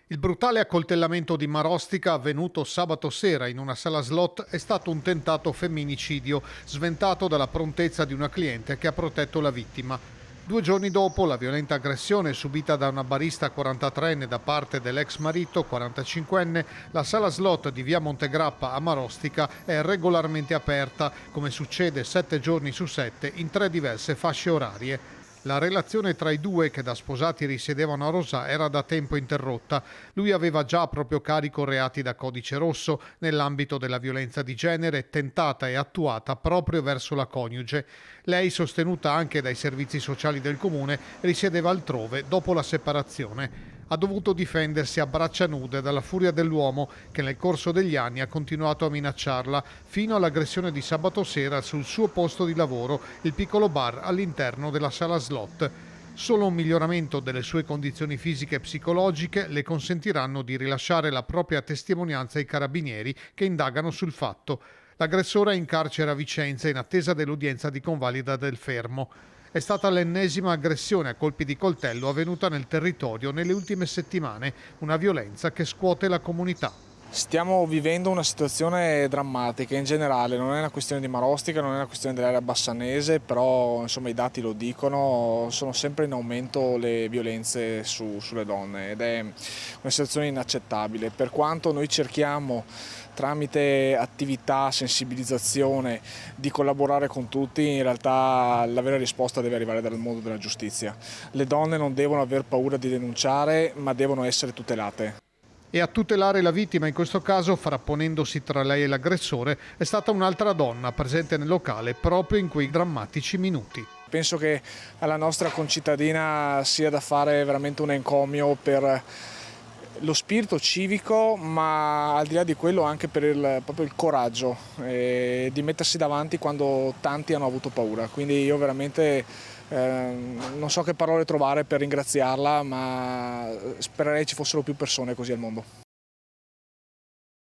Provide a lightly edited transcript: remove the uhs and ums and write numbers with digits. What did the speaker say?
Il brutale accoltellamento di Marostica avvenuto sabato sera in una sala slot è stato un tentato femminicidio, sventato dalla prontezza di una cliente che ha protetto la vittima. 2 giorni dopo la violenta aggressione subita da una barista 43enne da parte dell'ex marito 45enne, la sala slot di via Montegrappa a Marostica è regolarmente aperta, come succede 7 giorni su 7 in 3 diverse fasce orarie. La relazione tra i due, che da sposati risiedevano a Rosà, era da tempo interrotta. Lui aveva già a proprio carico reati da codice rosso nell'ambito della violenza di genere tentata e attuata proprio verso la coniuge. Lei, sostenuta anche dai servizi sociali del comune, risiedeva altrove dopo la separazione. Ha dovuto difendersi a braccia nude dalla furia dell'uomo che nel corso degli anni ha continuato a minacciarla fino all'aggressione di sabato sera sul suo posto di lavoro, il piccolo bar all'interno della sala slot. Solo un miglioramento delle sue condizioni fisiche e psicologiche le consentiranno di rilasciare la propria testimonianza ai carabinieri che indagano sul fatto. L'aggressore è in carcere a Vicenza in attesa dell'udienza di convalida del fermo. È stata l'ennesima aggressione a colpi di coltello avvenuta nel territorio nelle ultime settimane, una violenza che scuote la comunità. Stiamo vivendo una situazione drammatica in generale, non è una questione di Marostica, non è una questione dell'area bassanese, però insomma, i dati lo dicono, sono sempre in aumento le violenze sulle donne ed è una situazione inaccettabile. Per quanto noi cerchiamo tramite attività, sensibilizzazione, di collaborare con tutti, in realtà la vera risposta deve arrivare dal mondo della giustizia. Le donne non devono aver paura di denunciare, ma devono essere tutelate. E a tutelare la vittima in questo caso, frapponendosi tra lei e l'aggressore, è stata un'altra donna presente nel locale proprio in quei drammatici minuti. Penso che alla nostra concittadina sia da fare veramente un encomio per lo spirito civico, ma al di là di quello anche per proprio il coraggio di mettersi davanti quando tanti hanno avuto paura. Quindi io veramente non so che parole trovare per ringraziarla, ma spererei ci fossero più persone così al mondo.